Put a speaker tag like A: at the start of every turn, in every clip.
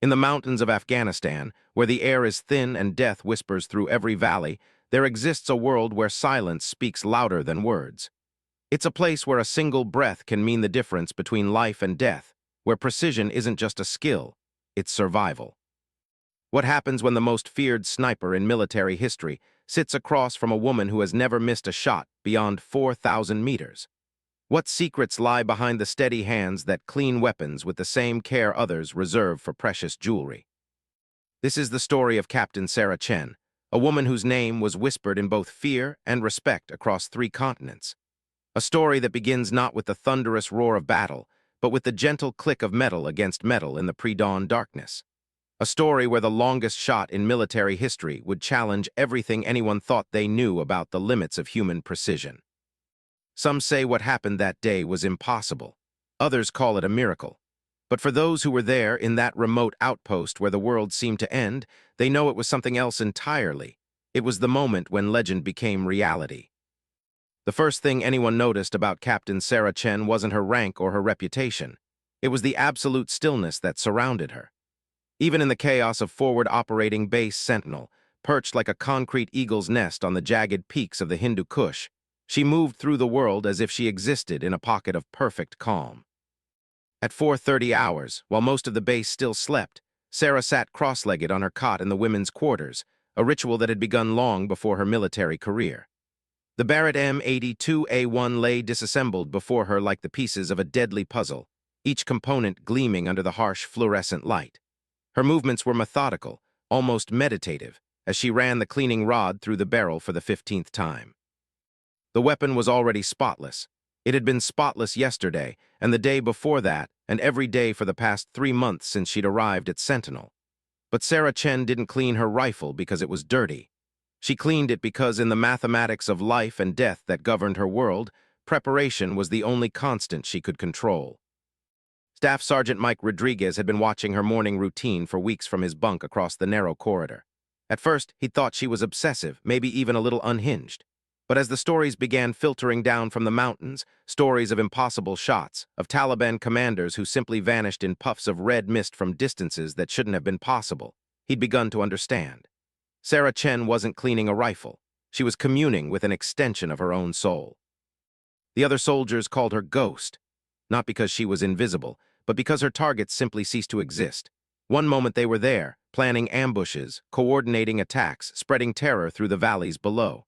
A: In the mountains of Afghanistan, where the air is thin and death whispers through every valley, there exists a world where silence speaks louder than words. It's a place where a single breath can mean the difference between life and death, where precision isn't just a skill, it's survival. What happens when the most feared sniper in military history sits across from a woman who has never missed a shot beyond 4,000 meters? What secrets lie behind the steady hands that clean weapons with the same care others reserve for precious jewelry? This is the story of Captain Sarah Chen, a woman whose name was whispered in both fear and respect across 3 continents. A story that begins not with the thunderous roar of battle, but with the gentle click of metal against metal in the pre-dawn darkness. A story where the longest shot in military history would challenge everything anyone thought they knew about the limits of human precision. Some say what happened that day was impossible. Others call it a miracle. But for those who were there in that remote outpost where the world seemed to end, they know it was something else entirely. It was the moment when legend became reality. The first thing anyone noticed about Captain Sarah Chen wasn't her rank or her reputation. It was the absolute stillness that surrounded her. Even in the chaos of forward operating Base Sentinel, perched like a concrete eagle's nest on the jagged peaks of the Hindu Kush, she moved through the world as if she existed in a pocket of perfect calm. At 4:30 hours, while most of the base still slept, Sarah sat cross-legged on her cot in the women's quarters, a ritual that had begun long before her military career. The Barrett M82A1 lay disassembled before her like the pieces of a deadly puzzle, each component gleaming under the harsh fluorescent light. Her movements were methodical, almost meditative, as she ran the cleaning rod through the barrel for the 15th time. The weapon was already spotless. It had been spotless yesterday, and the day before that, and every day for the past 3 months since she'd arrived at Sentinel. But Sarah Chen didn't clean her rifle because it was dirty. She cleaned it because in the mathematics of life and death that governed her world, preparation was the only constant she could control. Staff Sergeant Mike Rodriguez had been watching her morning routine for weeks from his bunk across the narrow corridor. At first, he thought she was obsessive, maybe even a little unhinged. But as the stories began filtering down from the mountains, stories of impossible shots, of Taliban commanders who simply vanished in puffs of red mist from distances that shouldn't have been possible, he'd begun to understand. Sarah Chen wasn't cleaning a rifle. She was communing with an extension of her own soul. The other soldiers called her Ghost, not because she was invisible, but because her targets simply ceased to exist. One moment they were there, planning ambushes, coordinating attacks, spreading terror through the valleys below.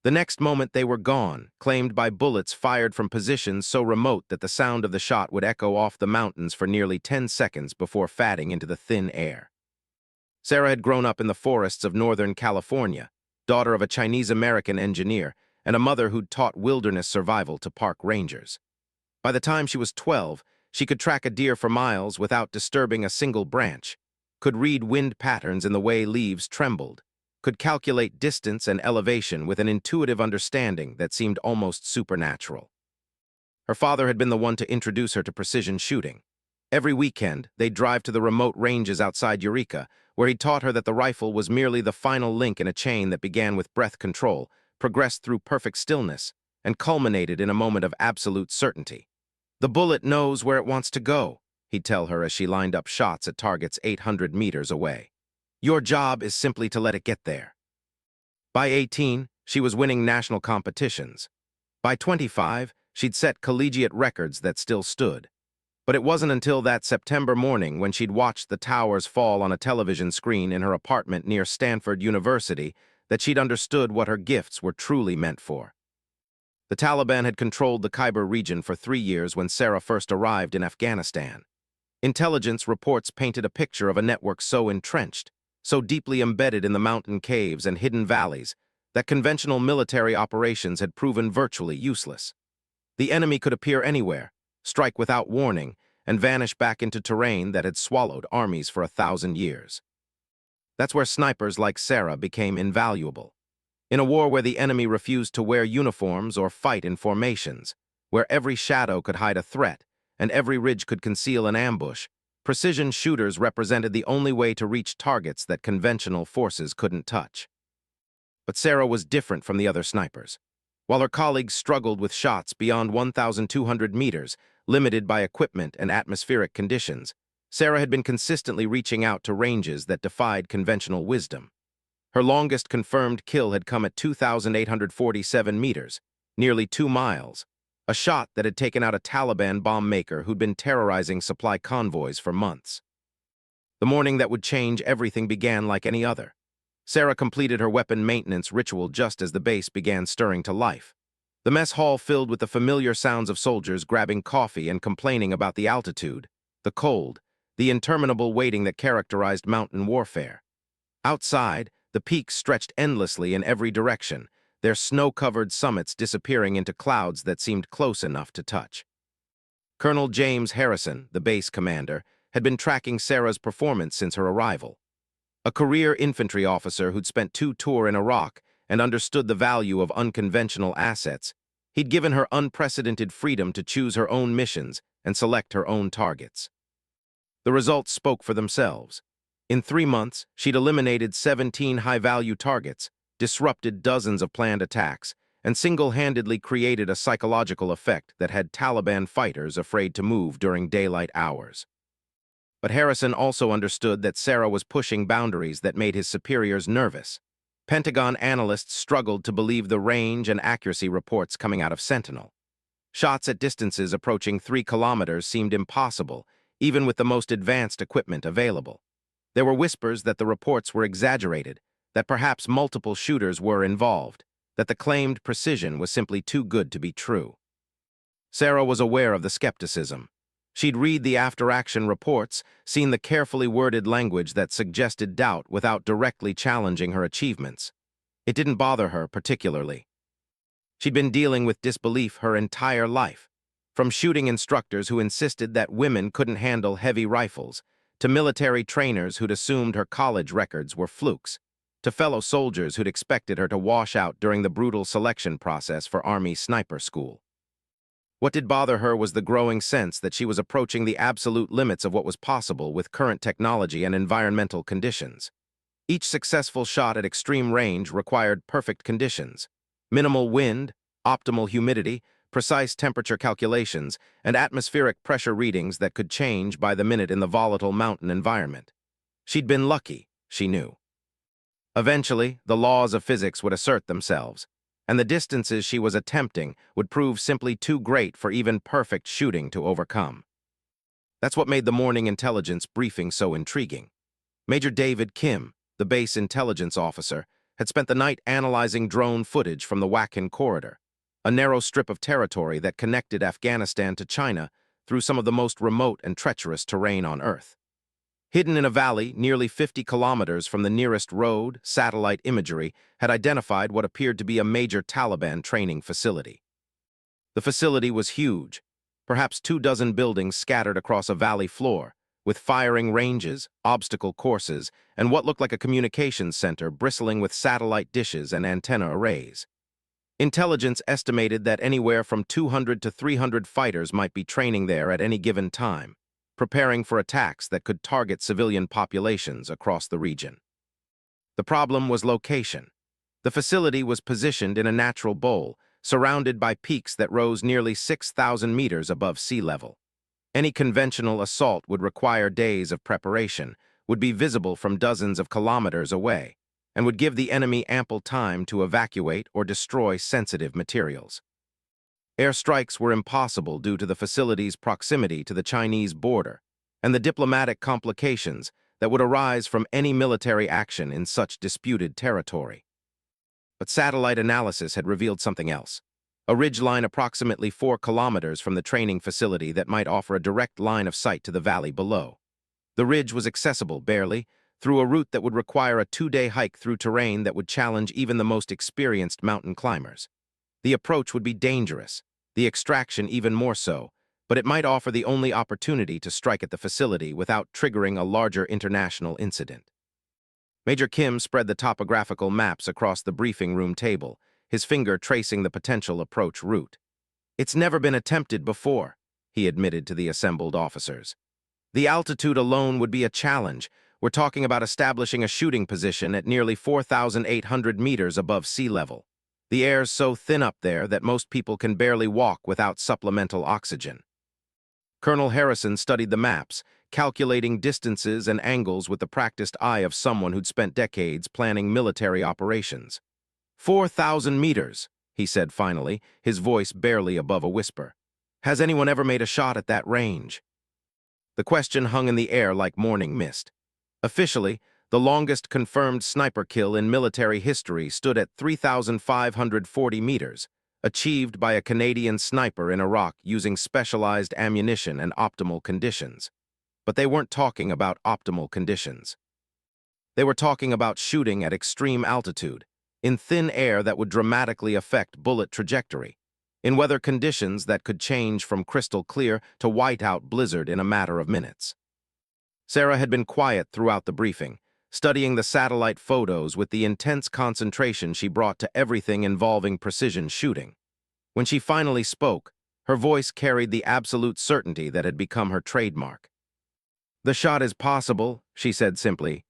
A: The next moment they were gone, claimed by bullets fired from positions so remote that the sound of the shot would echo off the mountains for nearly 10 seconds before fading into the thin air. Sarah had grown up in the forests of Northern California, daughter of a Chinese-American engineer, and a mother who'd taught wilderness survival to park rangers. By the time she was 12, she could track a deer for miles without disturbing a single branch, could read wind patterns in the way leaves trembled, could calculate distance and elevation with an intuitive understanding that seemed almost supernatural. Her father had been the one to introduce her to precision shooting. Every weekend, they'd drive to the remote ranges outside Eureka, where he taught her that the rifle was merely the final link in a chain that began with breath control, progressed through perfect stillness, and culminated in a moment of absolute certainty. "The bullet knows where it wants to go," he'd tell her as she lined up shots at targets 800 meters away. "Your job is simply to let it get there." By 18, she was winning national competitions. By 25, she'd set collegiate records that still stood. But it wasn't until that September morning when she'd watched the towers fall on a television screen in her apartment near Stanford University that she'd understood what her gifts were truly meant for. The Taliban had controlled the Khyber region for 3 years when Sarah first arrived in Afghanistan. Intelligence reports painted a picture of a network so entrenched, so deeply embedded in the mountain caves and hidden valleys, that conventional military operations had proven virtually useless. The enemy could appear anywhere, strike without warning, and vanish back into terrain that had swallowed armies for 1,000 years. That's where snipers like Sarah became invaluable. In a war where the enemy refused to wear uniforms or fight in formations, where every shadow could hide a threat and every ridge could conceal an ambush, precision shooters represented the only way to reach targets that conventional forces couldn't touch. But Sarah was different from the other snipers. While her colleagues struggled with shots beyond 1,200 meters, limited by equipment and atmospheric conditions, Sarah had been consistently reaching out to ranges that defied conventional wisdom. Her longest confirmed kill had come at 2,847 meters, nearly 2 miles, a shot that had taken out a Taliban bomb maker who'd been terrorizing supply convoys for months. The morning that would change everything began like any other. Sarah completed her weapon maintenance ritual just as the base began stirring to life. The mess hall filled with the familiar sounds of soldiers grabbing coffee and complaining about the altitude, the cold, the interminable waiting that characterized mountain warfare. Outside, the peaks stretched endlessly in every direction, their snow-covered summits disappearing into clouds that seemed close enough to touch. Colonel James Harrison, the base commander, had been tracking Sarah's performance since her arrival. A career infantry officer who'd spent 2 tours in Iraq and understood the value of unconventional assets, he'd given her unprecedented freedom to choose her own missions and select her own targets. The results spoke for themselves. In 3 months, she'd eliminated 17 high-value targets, disrupted dozens of planned attacks, and single-handedly created a psychological effect that had Taliban fighters afraid to move during daylight hours. But Harrison also understood that Sarah was pushing boundaries that made his superiors nervous. Pentagon analysts struggled to believe the range and accuracy reports coming out of Sentinel. Shots at distances approaching 3 kilometers seemed impossible, even with the most advanced equipment available. There were whispers that the reports were exaggerated, that perhaps multiple shooters were involved, that the claimed precision was simply too good to be true. Sarah was aware of the skepticism. She'd read the after-action reports, seen the carefully worded language that suggested doubt without directly challenging her achievements. It didn't bother her particularly. She'd been dealing with disbelief her entire life, from shooting instructors who insisted that women couldn't handle heavy rifles, to military trainers who'd assumed her college records were flukes, to fellow soldiers who'd expected her to wash out during the brutal selection process for Army sniper school. What did bother her was the growing sense that she was approaching the absolute limits of what was possible with current technology and environmental conditions. Each successful shot at extreme range required perfect conditions: minimal wind, optimal humidity, precise temperature calculations, and atmospheric pressure readings that could change by the minute in the volatile mountain environment. She'd been lucky, she knew. Eventually, the laws of physics would assert themselves, and the distances she was attempting would prove simply too great for even perfect shooting to overcome. That's what made the morning intelligence briefing so intriguing. Major David Kim, the base intelligence officer, had spent the night analyzing drone footage from the Wakhan corridor, a narrow strip of territory that connected Afghanistan to China through some of the most remote and treacherous terrain on Earth. Hidden in a valley nearly 50 kilometers from the nearest road, satellite imagery had identified what appeared to be a major Taliban training facility. The facility was huge, perhaps 24 buildings scattered across a valley floor, with firing ranges, obstacle courses, and what looked like a communications center bristling with satellite dishes and antenna arrays. Intelligence estimated that anywhere from 200 to 300 fighters might be training there at any given time, preparing for attacks that could target civilian populations across the region. The problem was location. The facility was positioned in a natural bowl, surrounded by peaks that rose nearly 6,000 meters above sea level. Any conventional assault would require days of preparation, would be visible from dozens of kilometers away, and would give the enemy ample time to evacuate or destroy sensitive materials. Airstrikes were impossible due to the facility's proximity to the Chinese border and the diplomatic complications that would arise from any military action in such disputed territory. But satellite analysis had revealed something else: a ridgeline approximately 4 kilometers from the training facility that might offer a direct line of sight to the valley below. The ridge was accessible barely, through a route that would require a 2-day hike through terrain that would challenge even the most experienced mountain climbers. The approach would be dangerous, the extraction even more so, but it might offer the only opportunity to strike at the facility without triggering a larger international incident. Major Kim spread the topographical maps across the briefing room table, his finger tracing the potential approach route. "It's never been attempted before," he admitted to the assembled officers. "The altitude alone would be a challenge. We're talking about establishing a shooting position at nearly 4,800 meters above sea level. The air's so thin up there that most people can barely walk without supplemental oxygen." Colonel Harrison studied the maps, calculating distances and angles with the practiced eye of someone who'd spent decades planning military operations. 4,000 meters, he said finally, his voice barely above a whisper. Has anyone ever made a shot at that range? The question hung in the air like morning mist. Officially, the longest confirmed sniper kill in military history stood at 3,540 meters, achieved by a Canadian sniper in Iraq using specialized ammunition and optimal conditions. But they weren't talking about optimal conditions. They were talking about shooting at extreme altitude, in thin air that would dramatically affect bullet trajectory, in weather conditions that could change from crystal clear to whiteout blizzard in a matter of minutes. Sarah had been quiet throughout the briefing, studying the satellite photos with the intense concentration she brought to everything involving precision shooting. When she finally spoke, her voice carried the absolute certainty that had become her trademark. "The shot is possible," she said simply.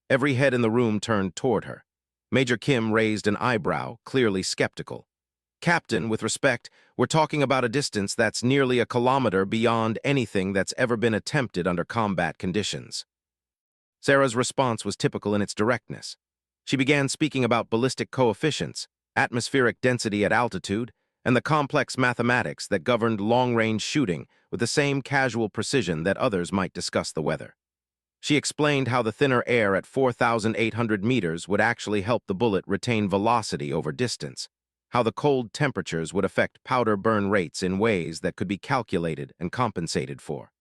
A: Every head in the room turned toward her. Major Kim raised an eyebrow, clearly skeptical. "Captain, with respect, we're talking about a distance that's nearly a kilometer beyond anything that's ever been attempted under combat conditions." Sarah's response was typical in its directness. She began speaking about ballistic coefficients, atmospheric density at altitude, and the complex mathematics that governed long-range shooting with the same casual precision that others might discuss the weather. She explained how the thinner air at 4,800 meters would actually help the bullet retain velocity over distance, how the cold temperatures would affect powder burn rates in ways that could be calculated and compensated for.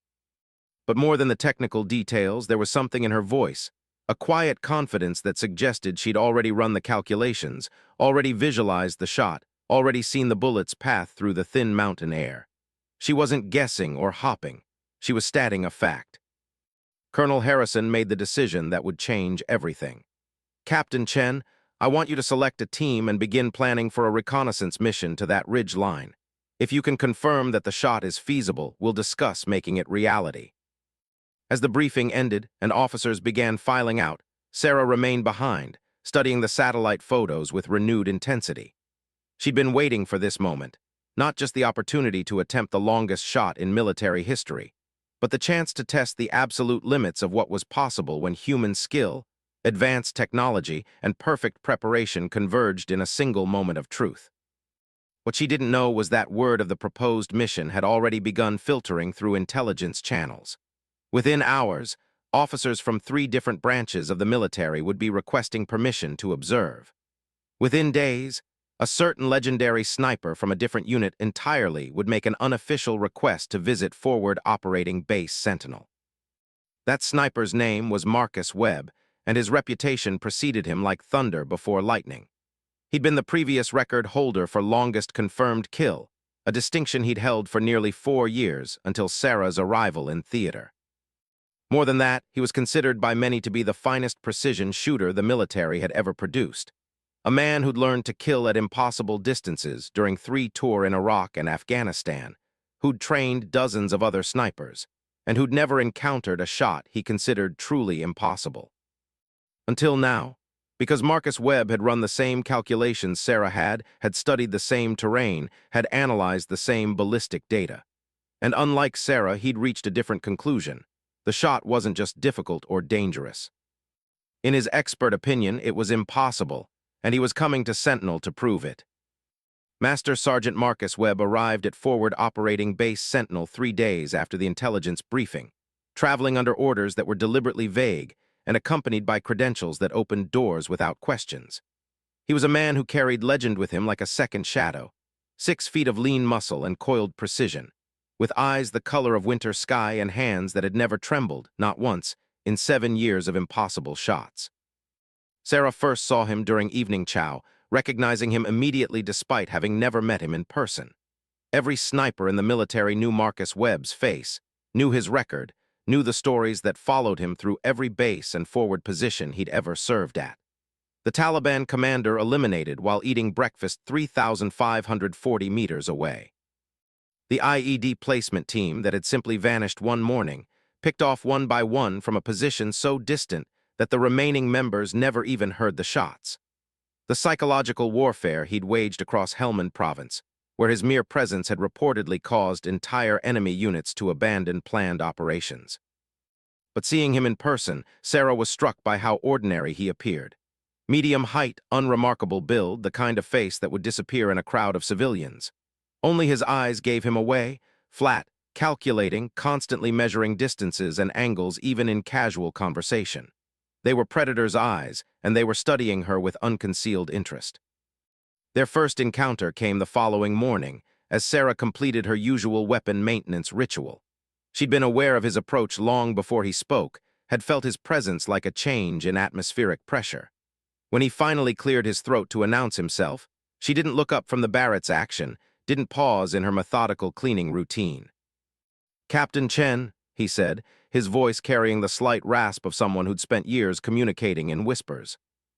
A: But more than the technical details, there was something in her voice, a quiet confidence that suggested she'd already run the calculations, already visualized the shot, already seen the bullet's path through the thin mountain air. She wasn't guessing or hopping. She was stating a fact. Colonel Harrison made the decision that would change everything. "Captain Chen, I want you to select a team and begin planning for a reconnaissance mission to that ridge line. If you can confirm that the shot is feasible, we'll discuss making it reality." As the briefing ended and officers began filing out, Sarah remained behind, studying the satellite photos with renewed intensity. She'd been waiting for this moment, not just the opportunity to attempt the longest shot in military history, but the chance to test the absolute limits of what was possible when human skill, advanced technology, and perfect preparation converged in a single moment of truth. What she didn't know was that word of the proposed mission had already begun filtering through intelligence channels. Within hours, officers from 3 different branches of the military would be requesting permission to observe. Within days, a certain legendary sniper from a different unit entirely would make an unofficial request to visit Forward Operating Base Sentinel. That sniper's name was Marcus Webb, and his reputation preceded him like thunder before lightning. He'd been the previous record holder for longest confirmed kill, a distinction he'd held for nearly 4 years until Sarah's arrival in theater. More than that, he was considered by many to be the finest precision shooter the military had ever produced. A man who'd learned to kill at impossible distances during 3 tours in Iraq and Afghanistan, who'd trained dozens of other snipers, and who'd never encountered a shot he considered truly impossible. Until now, because Marcus Webb had run the same calculations Sarah had studied the same terrain, had analyzed the same ballistic data. And unlike Sarah, he'd reached a different conclusion. The shot wasn't just difficult or dangerous. In his expert opinion, it was impossible, and he was coming to Sentinel to prove it. Master Sergeant Marcus Webb arrived at Forward Operating Base Sentinel 3 days after the intelligence briefing, traveling under orders that were deliberately vague and accompanied by credentials that opened doors without questions. He was a man who carried legend with him like a second shadow, 6 feet of lean muscle and coiled precision, with eyes the color of winter sky and hands that had never trembled, not once, in 7 years of impossible shots. Sarah first saw him during evening chow, recognizing him immediately despite having never met him in person. Every sniper in the military knew Marcus Webb's face, knew his record, knew the stories that followed him through every base and forward position he'd ever served at. The Taliban commander eliminated while eating breakfast 3,540 meters away. The IED placement team that had simply vanished one morning, picked off one by one from a position so distant that the remaining members never even heard the shots. The psychological warfare he'd waged across Helmand province, where his mere presence had reportedly caused entire enemy units to abandon planned operations. But seeing him in person, Sarah was struck by how ordinary he appeared. Medium height, unremarkable build, the kind of face that would disappear in a crowd of civilians. Only his eyes gave him away, flat, calculating, constantly measuring distances and angles even in casual conversation. They were Predator's eyes, and they were studying her with unconcealed interest. Their first encounter came the following morning, as Sarah completed her usual weapon maintenance ritual. She'd been aware of his approach long before he spoke, had felt his presence like a change in atmospheric pressure. When he finally cleared his throat to announce himself, she didn't look up from the Barrett's action, didn't pause in her methodical cleaning routine. "Captain Chen," he said, his voice carrying the slight rasp of someone who'd spent years communicating in whispers.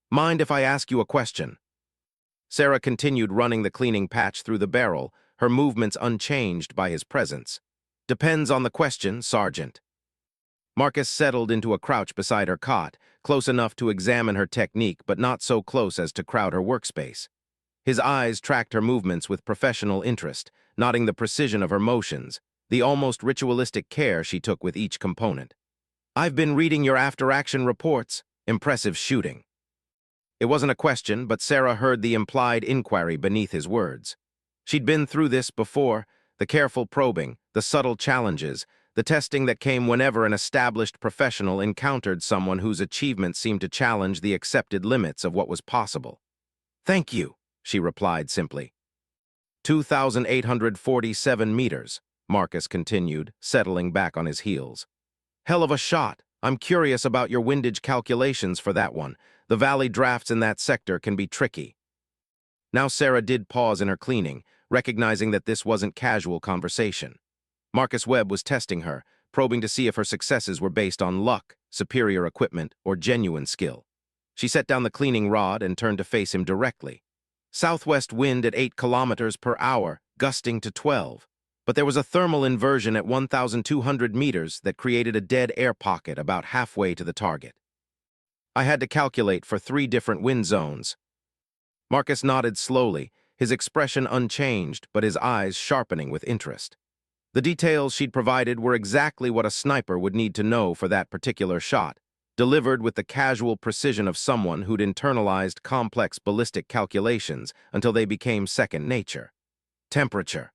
A: "Mind if I ask you a question?" Sarah continued running the cleaning patch through the barrel, her movements unchanged by his presence. "Depends on the question, Sergeant." Marcus settled into a crouch beside her cot, close enough to examine her technique but not so close as to crowd her workspace. His eyes tracked her movements with professional interest, noting the precision of her motions, the almost ritualistic care she took with each component. "I've been reading your after-action reports. Impressive shooting." It wasn't a question, but Sarah heard the implied inquiry beneath his words. She'd been through this before, the careful probing, the subtle challenges, the testing that came whenever an established professional encountered someone whose achievements seemed to challenge the accepted limits of what was possible. "Thank you," she replied simply. 2,847 meters, Marcus continued, settling back on his heels. "Hell of a shot. I'm curious about your windage calculations for that one. The valley drafts in that sector can be tricky." Now Sarah did pause in her cleaning, recognizing that this wasn't casual conversation. Marcus Webb was testing her, probing to see if her successes were based on luck, superior equipment, or genuine skill. She set down the cleaning rod and turned to face him directly. Southwest wind at 8 kilometers per hour, gusting to 12. But there was a thermal inversion at 1,200 meters that created a dead air pocket about halfway to the target. "I had to calculate for 3 different wind zones." Marcus nodded slowly, his expression unchanged, but his eyes sharpening with interest. The details she'd provided were exactly what a sniper would need to know for that particular shot, delivered with the casual precision of someone who'd internalized complex ballistic calculations until they became second nature. Temperature.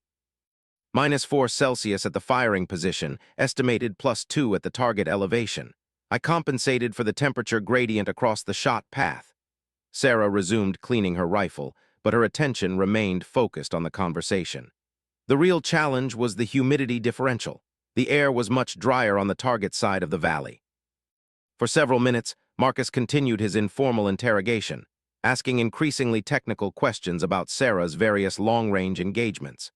A: -4 Celsius at the firing position, estimated +2 at the target elevation. I compensated for the temperature gradient across the shot path. Sarah resumed cleaning her rifle, but her attention remained focused on the conversation. The real challenge was the humidity differential. The air was much drier on the target side of the valley. For several minutes, Marcus continued his informal interrogation, asking increasingly technical questions about Sarah's various long-range engagements.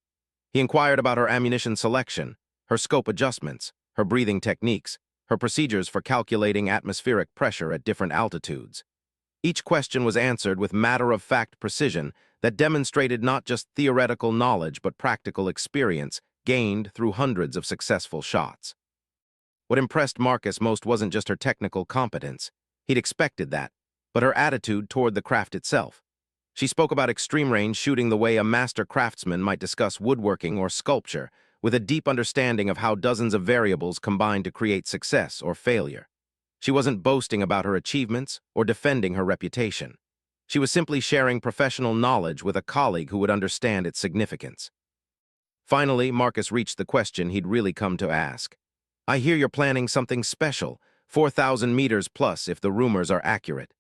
A: He inquired about her ammunition selection, her scope adjustments, her breathing techniques, her procedures for calculating atmospheric pressure at different altitudes. Each question was answered with matter-of-fact precision that demonstrated not just theoretical knowledge but practical experience gained through hundreds of successful shots. What impressed Marcus most wasn't just her technical competence. He'd expected that, but her attitude toward the craft itself. She spoke about extreme range shooting the way a master craftsman might discuss woodworking or sculpture, with a deep understanding of how dozens of variables combine to create success or failure. She wasn't boasting about her achievements or defending her reputation. She was simply sharing professional knowledge with a colleague who would understand its significance. Finally, Marcus reached the question he'd really come to ask. "I hear you're planning something special, 4,000 meters plus if the rumors are accurate."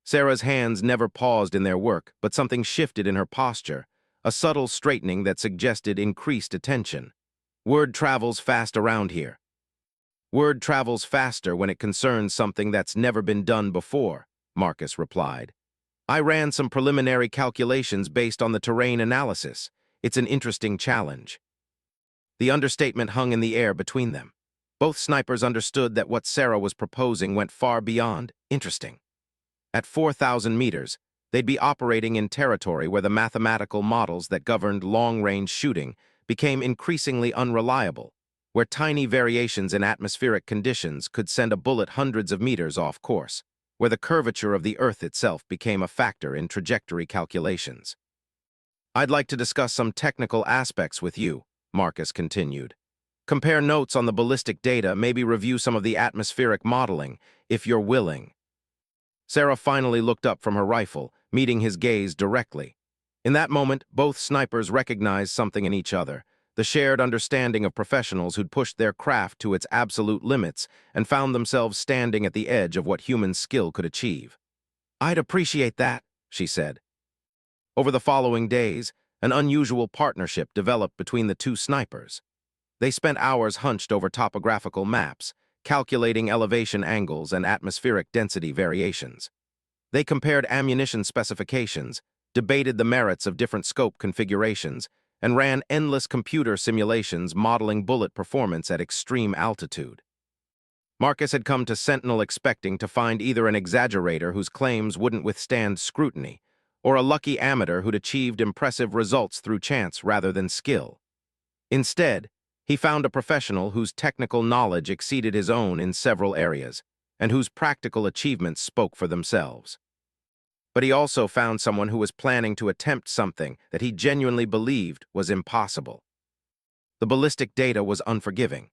A: Sarah's hands never paused in their work, but something shifted in her posture, a subtle straightening that suggested increased attention. "Word travels fast around here." "Word travels faster when it concerns something that's never been done before," Marcus replied. "I ran some preliminary calculations based on the terrain analysis. It's an interesting challenge." The understatement hung in the air between them. Both snipers understood that what Sarah was proposing went far beyond interesting. At 4,000 meters, they'd be operating in territory where the mathematical models that governed long-range shooting became increasingly unreliable, where tiny variations in atmospheric conditions could send a bullet hundreds of meters off course, where the curvature of the Earth itself became a factor in trajectory calculations. "I'd like to discuss some technical aspects with you," Marcus continued. Compare notes on the ballistic data, maybe review some of the atmospheric modeling, if you're willing. Sarah finally looked up from her rifle, meeting his gaze directly. In that moment, both snipers recognized something in each other, the shared understanding of professionals who'd pushed their craft to its absolute limits and found themselves standing at the edge of what human skill could achieve. "I'd appreciate that," she said. Over the following days, an unusual partnership developed between the two snipers. They spent hours hunched over topographical maps, calculating elevation angles and atmospheric density variations. They compared ammunition specifications, debated the merits of different scope configurations, and ran endless computer simulations modeling bullet performance at extreme altitude. Marcus had come to Sentinel expecting to find either an exaggerator whose claims wouldn't withstand scrutiny, or a lucky amateur who'd achieved impressive results through chance rather than skill. Instead, he found a professional whose technical knowledge exceeded his own in several areas, and whose practical achievements spoke for themselves. But he also found someone who was planning to attempt something that he genuinely believed was impossible. The ballistic data was unforgiving.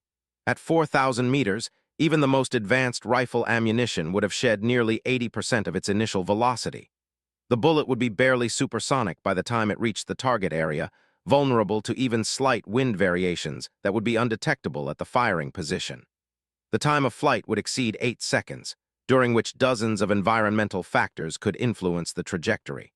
A: At 4,000 meters, even the most advanced rifle ammunition would have shed nearly 80% of its initial velocity. The bullet would be barely supersonic by the time it reached the target area, vulnerable to even slight wind variations that would be undetectable at the firing position. The time of flight would exceed 8 seconds, during which dozens of environmental factors could influence the trajectory.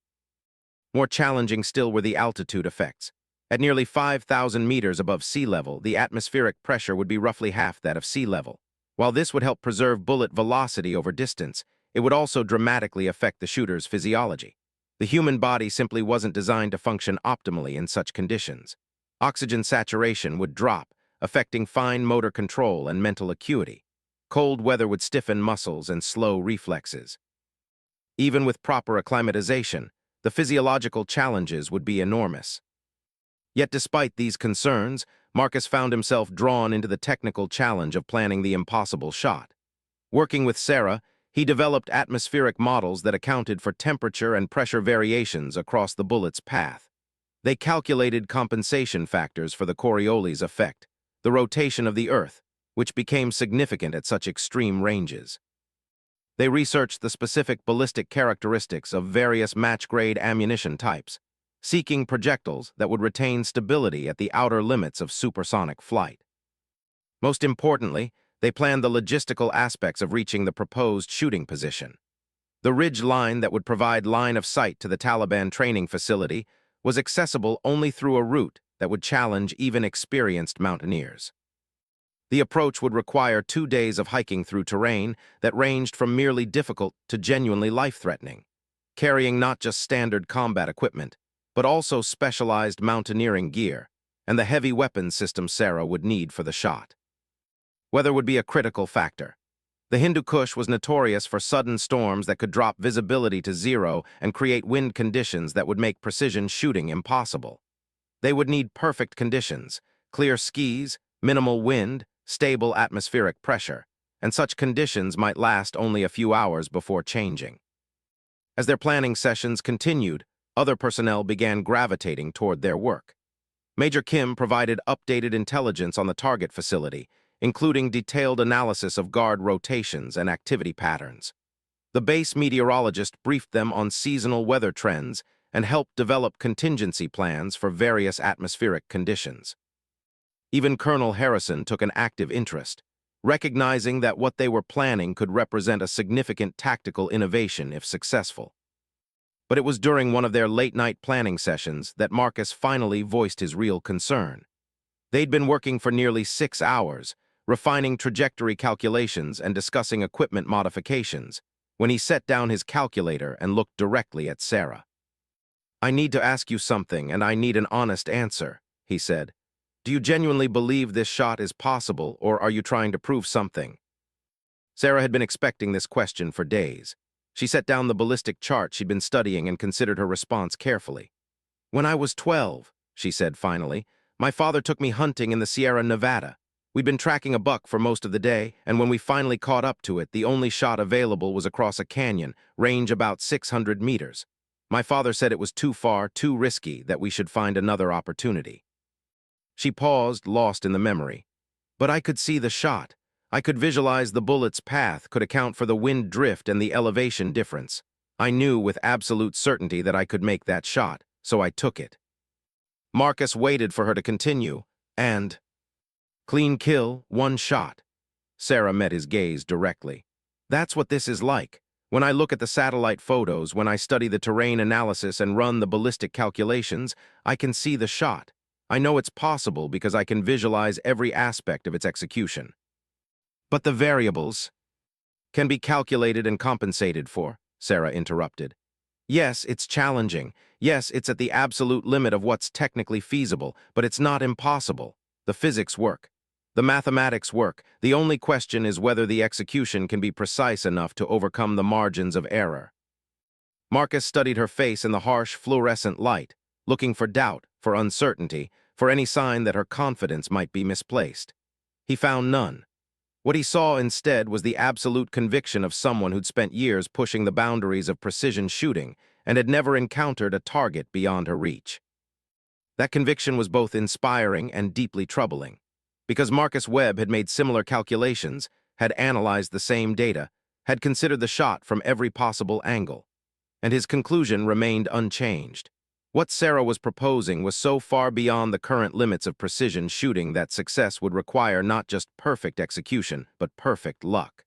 A: More challenging still were the altitude effects. At nearly 5,000 meters above sea level, the atmospheric pressure would be roughly half that of sea level. While this would help preserve bullet velocity over distance, it would also dramatically affect the shooter's physiology. The human body simply wasn't designed to function optimally in such conditions. Oxygen saturation would drop, affecting fine motor control and mental acuity. Cold weather would stiffen muscles and slow reflexes. Even with proper acclimatization, the physiological challenges would be enormous. Yet despite these concerns, Marcus found himself drawn into the technical challenge of planning the impossible shot. Working with Sarah, he developed atmospheric models that accounted for temperature and pressure variations across the bullet's path. They calculated compensation factors for the Coriolis effect, the rotation of the Earth, which became significant at such extreme ranges. They researched the specific ballistic characteristics of various match-grade ammunition types, seeking projectiles that would retain stability at the outer limits of supersonic flight. Most importantly, they planned the logistical aspects of reaching the proposed shooting position. The ridge line that would provide line of sight to the Taliban training facility was accessible only through a route that would challenge even experienced mountaineers. The approach would require 2 days of hiking through terrain that ranged from merely difficult to genuinely life-threatening, carrying not just standard combat equipment, but also specialized mountaineering gear and the heavy weapons system Sarah would need for the shot. Weather would be a critical factor. The Hindu Kush was notorious for sudden storms that could drop visibility to zero and create wind conditions that would make precision shooting impossible. They would need perfect conditions, clear skies, minimal wind, stable atmospheric pressure, and such conditions might last only a few hours before changing. As their planning sessions continued, other personnel began gravitating toward their work. Major Kim provided updated intelligence on the target facility, including detailed analysis of guard rotations and activity patterns. The base meteorologist briefed them on seasonal weather trends and helped develop contingency plans for various atmospheric conditions. Even Colonel Harrison took an active interest, recognizing that what they were planning could represent a significant tactical innovation if successful. But it was during one of their late-night planning sessions that Marcus finally voiced his real concern. They'd been working for nearly 6 hours, refining trajectory calculations and discussing equipment modifications, when he set down his calculator and looked directly at Sarah. "I need to ask you something, and I need an honest answer," he said. "Do you genuinely believe this shot is possible, or are you trying to prove something?" Sarah had been expecting this question for days. She set down the ballistic chart she'd been studying and considered her response carefully. "When I was 12, she said finally, "my father took me hunting in the Sierra Nevada. We'd been tracking a buck for most of the day, and when we finally caught up to it, the only shot available was across a canyon, range about 600 meters. My father said it was too far, too risky, that we should find another opportunity." She paused, lost in the memory. But I could see the shot. I could visualize the bullet's path, could account for the wind drift and the elevation difference. I knew with absolute certainty that I could make that shot, so I took it. Marcus waited for her to continue, and... Clean kill, one shot. Sarah met his gaze directly. That's what this is like. When I look at the satellite photos, when I study the terrain analysis and run the ballistic calculations, I can see the shot. I know it's possible because I can visualize every aspect of its execution. But the variables can be calculated and compensated for, Sarah interrupted. Yes, it's challenging. Yes, it's at the absolute limit of what's technically feasible, but it's not impossible. The physics work. The mathematics work. The only question is whether the execution can be precise enough to overcome the margins of error. Marcus studied her face in the harsh, fluorescent light, looking for doubt, for uncertainty, for any sign that her confidence might be misplaced. He found none. What he saw instead was the absolute conviction of someone who'd spent years pushing the boundaries of precision shooting and had never encountered a target beyond her reach. That conviction was both inspiring and deeply troubling, because Marcus Webb had made similar calculations, had analyzed the same data, had considered the shot from every possible angle, and his conclusion remained unchanged. What Sarah was proposing was so far beyond the current limits of precision shooting that success would require not just perfect execution, but perfect luck.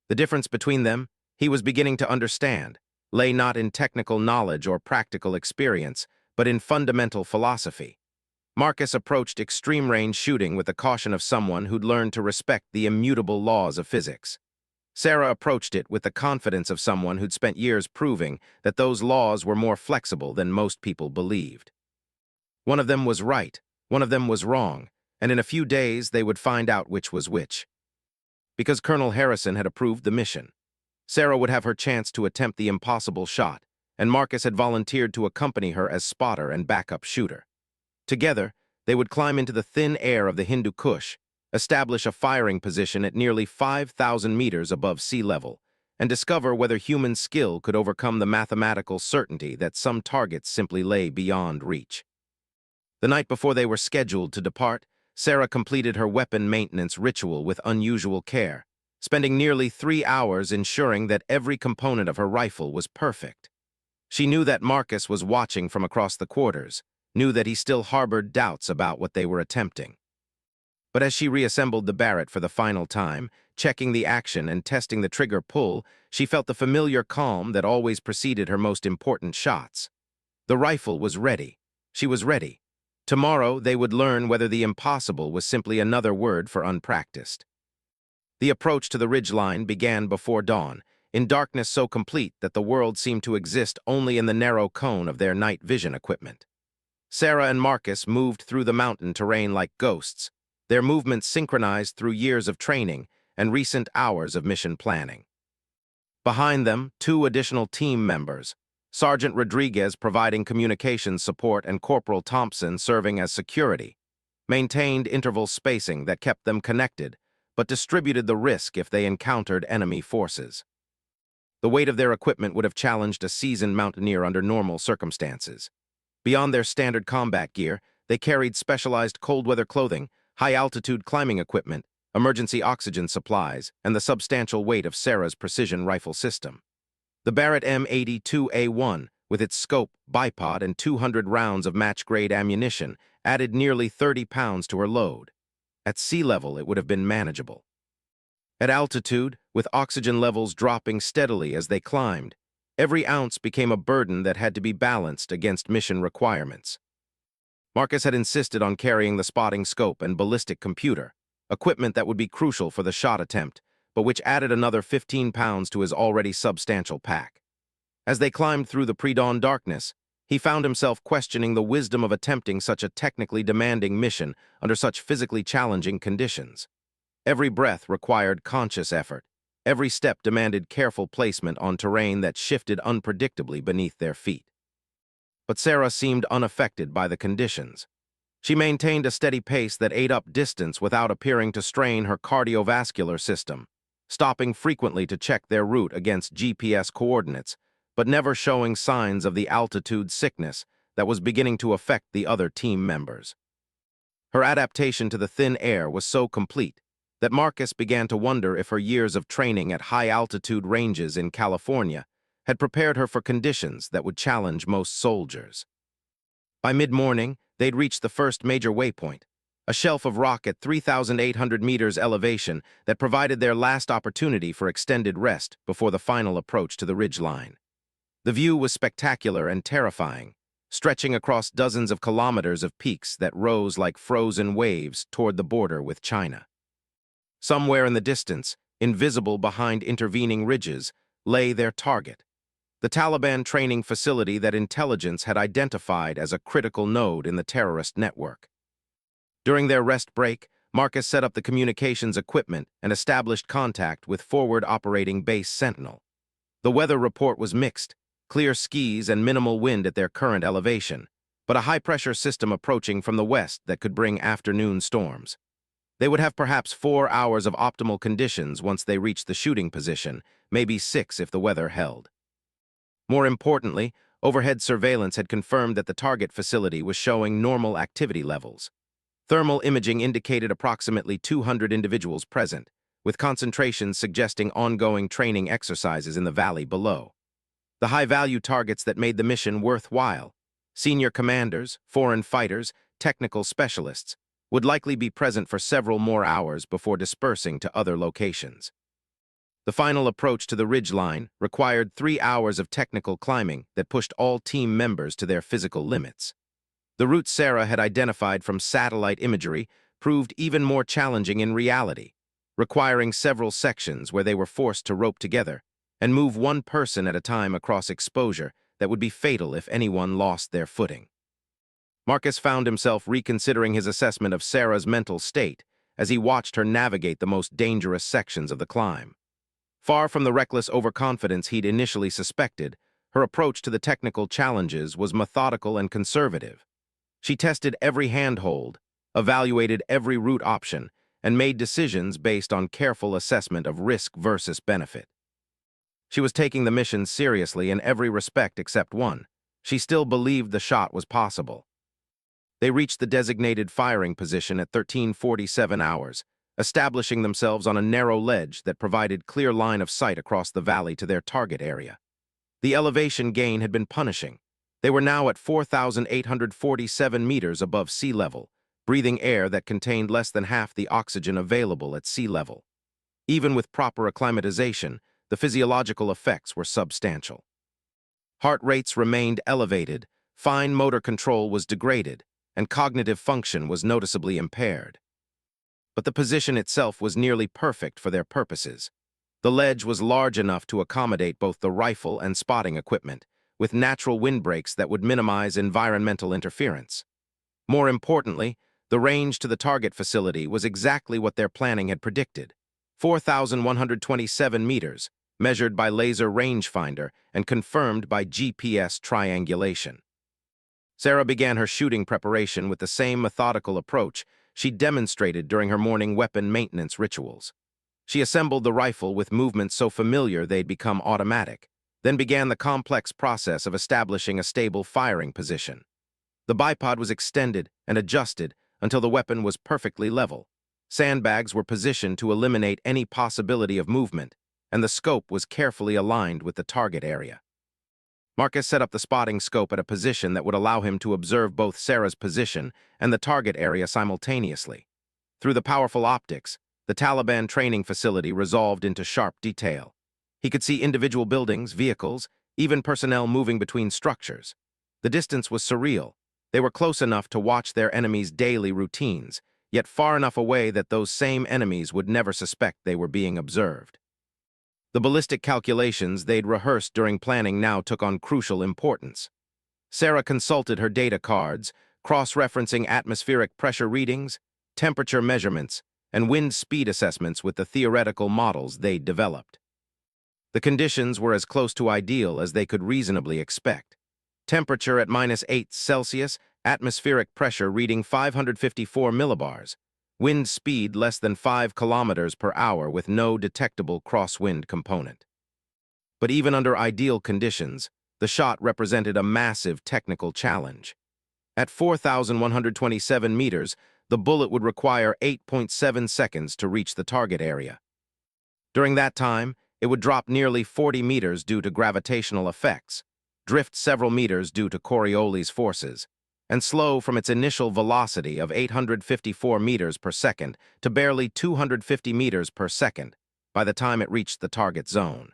A: The difference between them, he was beginning to understand, lay not in technical knowledge or practical experience, but in fundamental philosophy. Marcus approached extreme-range shooting with the caution of someone who'd learned to respect the immutable laws of physics. Sarah approached it with the confidence of someone who'd spent years proving that those laws were more flexible than most people believed. One of them was right, one of them was wrong, and in a few days they would find out which was which. Because Colonel Harrison had approved the mission, Sarah would have her chance to attempt the impossible shot, and Marcus had volunteered to accompany her as spotter and backup shooter. Together, they would climb into the thin air of the Hindu Kush, establish a firing position at nearly 5,000 meters above sea level, and discover whether human skill could overcome the mathematical certainty that some targets simply lay beyond reach. The night before they were scheduled to depart, Sarah completed her weapon maintenance ritual with unusual care, spending nearly 3 hours ensuring that every component of her rifle was perfect. She knew that Marcus was watching from across the quarters, knew that he still harbored doubts about what they were attempting. But as she reassembled the Barrett for the final time, checking the action and testing the trigger pull, she felt the familiar calm that always preceded her most important shots. The rifle was ready. She was ready. Tomorrow they would learn whether the impossible was simply another word for unpracticed. The approach to the ridgeline began before dawn, in darkness so complete that the world seemed to exist only in the narrow cone of their night vision equipment. Sarah and Marcus moved through the mountain terrain like ghosts, their movements synchronized through years of training and recent hours of mission planning. Behind them, 2 additional team members, Sergeant Rodriguez providing communications support and Corporal Thompson serving as security, maintained interval spacing that kept them connected, but distributed the risk if they encountered enemy forces. The weight of their equipment would have challenged a seasoned mountaineer under normal circumstances. Beyond their standard combat gear, they carried specialized cold-weather clothing, high-altitude climbing equipment, emergency oxygen supplies, and the substantial weight of Sarah's precision rifle system. The Barrett M82A1, with its scope, bipod, and 200 rounds of match-grade ammunition, added nearly 30 pounds to her load. At sea level, it would have been manageable. At altitude, with oxygen levels dropping steadily as they climbed, every ounce became a burden that had to be balanced against mission requirements. Marcus had insisted on carrying the spotting scope and ballistic computer, equipment that would be crucial for the shot attempt, but which added another 15 pounds to his already substantial pack. As they climbed through the pre-dawn darkness, he found himself questioning the wisdom of attempting such a technically demanding mission under such physically challenging conditions. Every breath required conscious effort. Every step demanded careful placement on terrain that shifted unpredictably beneath their feet. But Sarah seemed unaffected by the conditions. She maintained a steady pace that ate up distance without appearing to strain her cardiovascular system, stopping frequently to check their route against GPS coordinates, but never showing signs of the altitude sickness that was beginning to affect the other team members. Her adaptation to the thin air was so complete that Marcus began to wonder if her years of training at high-altitude ranges in California had prepared her for conditions that would challenge most soldiers. By mid-morning, they'd reached the first major waypoint, a shelf of rock at 3,800 meters elevation that provided their last opportunity for extended rest before the final approach to the ridgeline. The view was spectacular and terrifying, stretching across dozens of kilometers of peaks that rose like frozen waves toward the border with China. Somewhere in the distance, invisible behind intervening ridges, lay their target, the Taliban training facility that intelligence had identified as a critical node in the terrorist network. During their rest break, Marcus set up the communications equipment and established contact with forward operating base Sentinel. The weather report was mixed, clear skies and minimal wind at their current elevation, but a high-pressure system approaching from the west that could bring afternoon storms. They would have perhaps 4 hours of optimal conditions once they reached the shooting position, maybe 6 if the weather held. More importantly, overhead surveillance had confirmed that the target facility was showing normal activity levels. Thermal imaging indicated approximately 200 individuals present, with concentrations suggesting ongoing training exercises in the valley below. The high-value targets that made the mission worthwhile, senior commanders, foreign fighters, technical specialists, would likely be present for several more hours before dispersing to other locations. The final approach to the ridgeline required 3 hours of technical climbing that pushed all team members to their physical limits. The route Sarah had identified from satellite imagery proved even more challenging in reality, requiring several sections where they were forced to rope together and move one person at a time across exposure that would be fatal if anyone lost their footing. Marcus found himself reconsidering his assessment of Sarah's mental state as he watched her navigate the most dangerous sections of the climb. Far from the reckless overconfidence he'd initially suspected, her approach to the technical challenges was methodical and conservative. She tested every handhold, evaluated every route option, and made decisions based on careful assessment of risk versus benefit. She was taking the mission seriously in every respect except one. She still believed the shot was possible. They reached the designated firing position at 13:47 hours, establishing themselves on a narrow ledge that provided clear line of sight across the valley to their target area. The elevation gain had been punishing. They were now at 4,847 meters above sea level, breathing air that contained less than half the oxygen available at sea level. Even with proper acclimatization, the physiological effects were substantial. Heart rates remained elevated, fine motor control was degraded, and cognitive function was noticeably impaired. But the position itself was nearly perfect for their purposes. The ledge was large enough to accommodate both the rifle and spotting equipment, with natural windbreaks that would minimize environmental interference. More importantly, the range to the target facility was exactly what their planning had predicted: 4,127 meters, measured by laser rangefinder and confirmed by GPS triangulation. Sarah began her shooting preparation with the same methodical approach she demonstrated during her morning weapon maintenance rituals. She assembled the rifle with movements so familiar they'd become automatic, then began the complex process of establishing a stable firing position. The bipod was extended and adjusted until the weapon was perfectly level. Sandbags were positioned to eliminate any possibility of movement, and the scope was carefully aligned with the target area. Marcus set up the spotting scope at a position that would allow him to observe both Sarah's position and the target area simultaneously. Through the powerful optics, the Taliban training facility resolved into sharp detail. He could see individual buildings, vehicles, even personnel moving between structures. The distance was surreal. They were close enough to watch their enemies' daily routines, yet far enough away that those same enemies would never suspect they were being observed. The ballistic calculations they'd rehearsed during planning now took on crucial importance. Sarah consulted her data cards, cross-referencing atmospheric pressure readings, temperature measurements, and wind speed assessments with the theoretical models they'd developed. The conditions were as close to ideal as they could reasonably expect. Temperature at -8°C, atmospheric pressure reading 554 millibars, wind speed less than 5 kilometers per hour with no detectable crosswind component. But even under ideal conditions, the shot represented a massive technical challenge. At 4,127 meters, the bullet would require 8.7 seconds to reach the target area. During that time, it would drop nearly 40 meters due to gravitational effects, drift several meters due to Coriolis forces, and slow from its initial velocity of 854 meters per second to barely 250 meters per second by the time it reached the target zone.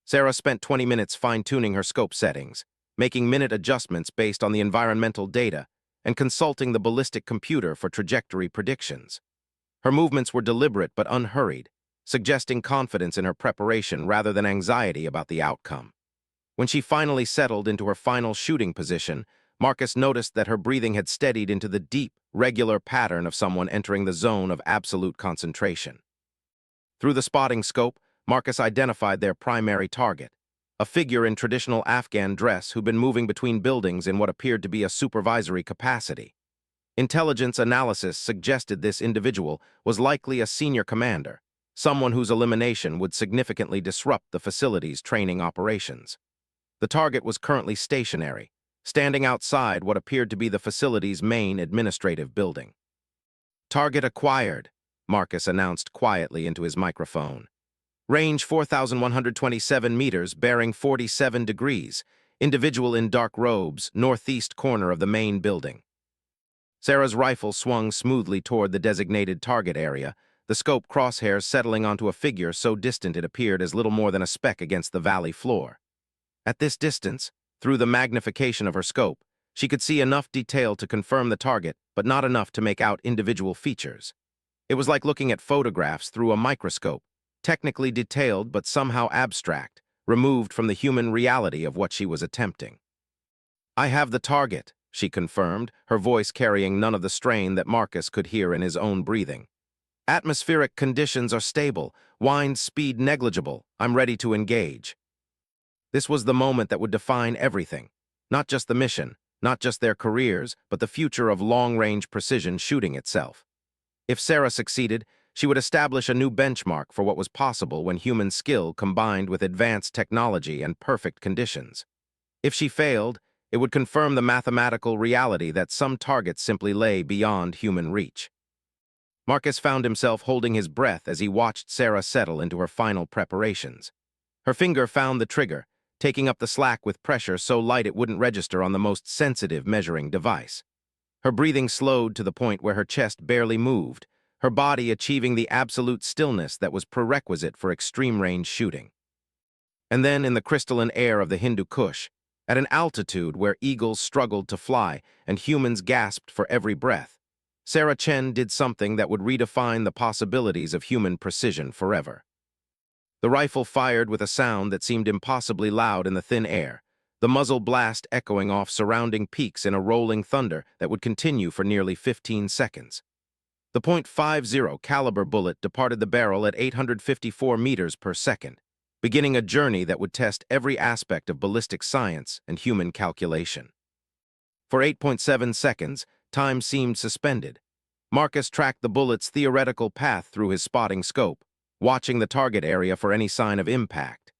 A: Sarah spent 20 minutes fine-tuning her scope settings, making minute adjustments based on the environmental data, and consulting the ballistic computer for trajectory predictions. Her movements were deliberate but unhurried, suggesting confidence in her preparation rather than anxiety about the outcome. When she finally settled into her final shooting position, Marcus noticed that her breathing had steadied into the deep, regular pattern of someone entering the zone of absolute concentration. Through the spotting scope, Marcus identified their primary target, a figure in traditional Afghan dress who'd been moving between buildings in what appeared to be a supervisory capacity. Intelligence analysis suggested this individual was likely a senior commander, someone whose elimination would significantly disrupt the facility's training operations. The target was currently stationary, standing outside what appeared to be the facility's main administrative building. "Target acquired," Marcus announced quietly into his microphone. "Range 4,127 meters, bearing 47 degrees. Individual in dark robes, northeast corner of the main building." Sarah's rifle swung smoothly toward the designated target area, the scope crosshairs settling onto a figure so distant it appeared as little more than a speck against the valley floor. At this distance, through the magnification of her scope, she could see enough detail to confirm the target, but not enough to make out individual features. It was like looking at photographs through a microscope, technically detailed but somehow abstract, removed from the human reality of what she was attempting. "I have the target," she confirmed, her voice carrying none of the strain that Marcus could hear in his own breathing. "Atmospheric conditions are stable, wind speed negligible. I'm ready to engage." This was the moment that would define everything, not just the mission, not just their careers, but the future of long-range precision shooting itself. If Sarah succeeded, she would establish a new benchmark for what was possible when human skill combined with advanced technology and perfect conditions. If she failed, it would confirm the mathematical reality that some targets simply lay beyond human reach. Marcus found himself holding his breath as he watched Sarah settle into her final preparations. Her finger found the trigger, taking up the slack with pressure so light it wouldn't register on the most sensitive measuring device. Her breathing slowed to the point where her chest barely moved, her body achieving the absolute stillness that was prerequisite for extreme-range shooting. And then, in the crystalline air of the Hindu Kush, at an altitude where eagles struggled to fly and humans gasped for every breath, Sarah Chen did something that would redefine the possibilities of human precision forever. The rifle fired with a sound that seemed impossibly loud in the thin air, the muzzle blast echoing off surrounding peaks in a rolling thunder that would continue for nearly 15 seconds. The .50 caliber bullet departed the barrel at 854 meters per second, beginning a journey that would test every aspect of ballistic science and human calculation. For 8.7 seconds, time seemed suspended. Marcus tracked the bullet's theoretical path through his spotting scope, watching the target area for any sign of impact.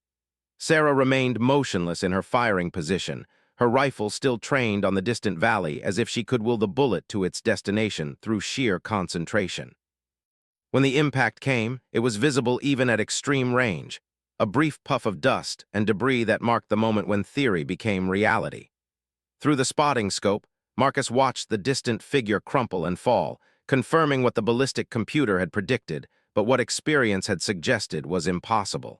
A: Sarah remained motionless in her firing position, her rifle still trained on the distant valley as if she could will the bullet to its destination through sheer concentration. When the impact came, it was visible even at extreme range, a brief puff of dust and debris that marked the moment when theory became reality. Through the spotting scope, Marcus watched the distant figure crumple and fall, confirming what the ballistic computer had predicted, but what experience had suggested was impossible.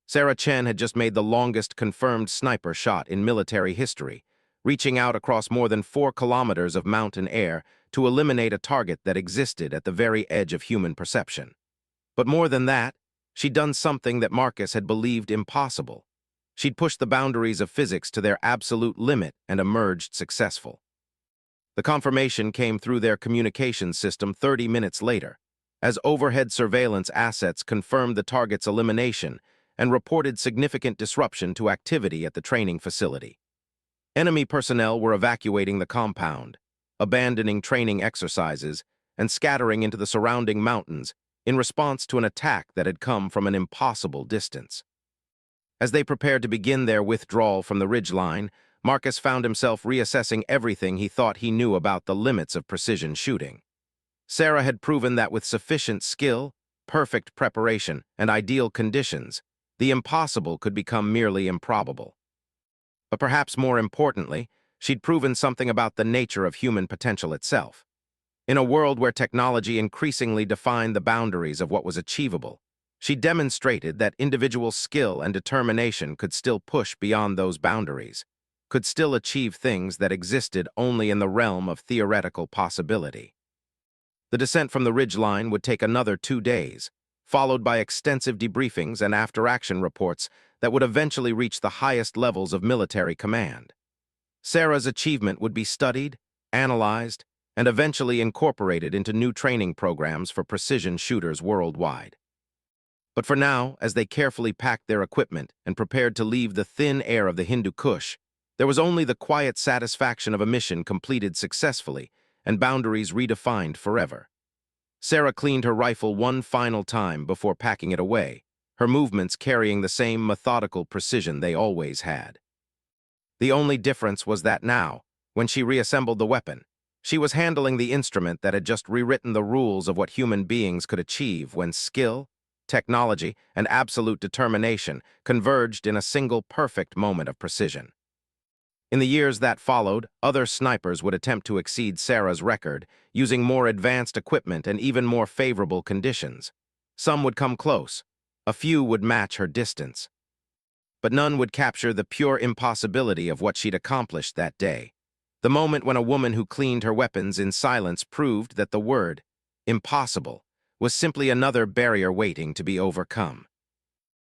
A: Sarah Chen had just made the longest confirmed sniper shot in military history, reaching out across more than 4 kilometers of mountain air to eliminate a target that existed at the very edge of human perception. But more than that, she'd done something that Marcus had believed impossible. She'd pushed the boundaries of physics to their absolute limit and emerged successful. The confirmation came through their communications system 30 minutes later, as overhead surveillance assets confirmed the target's elimination and reported significant disruption to activity at the training facility. Enemy personnel were evacuating the compound, abandoning training exercises, and scattering into the surrounding mountains in response to an attack that had come from an impossible distance. As they prepared to begin their withdrawal from the ridgeline, Marcus found himself reassessing everything he thought he knew about the limits of precision shooting. Sarah had proven that with sufficient skill, perfect preparation, and ideal conditions, the impossible could become merely improbable. But perhaps more importantly, she'd proven something about the nature of human potential itself. In a world where technology increasingly defined the boundaries of what was achievable, she demonstrated that individual skill and determination could still push beyond those boundaries, could still achieve things that existed only in the realm of theoretical possibility. The descent from the ridgeline would take another 2 days, followed by extensive debriefings and after-action reports that would eventually reach the highest levels of military command. Sarah's achievement would be studied, analyzed, and eventually incorporated into new training programs for precision shooters worldwide. But for now, as they carefully packed their equipment and prepared to leave the thin air of the Hindu Kush, there was only the quiet satisfaction of a mission completed successfully and boundaries redefined forever. Sarah cleaned her rifle one final time before packing it away, her movements carrying the same methodical precision they always had. The only difference was that now, when she reassembled the weapon, she was handling the instrument that had just rewritten the rules of what human beings could achieve when skill, technology, and absolute determination converged in a single perfect moment of precision. In the years that followed, other snipers would attempt to exceed Sarah's record, using more advanced equipment and even more favorable conditions. Some would come close. A few would match her distance. But none would capture the pure impossibility of what she'd accomplished that day. The moment when a woman who cleaned her weapons in silence proved that the word, impossible, was simply another barrier waiting to be overcome.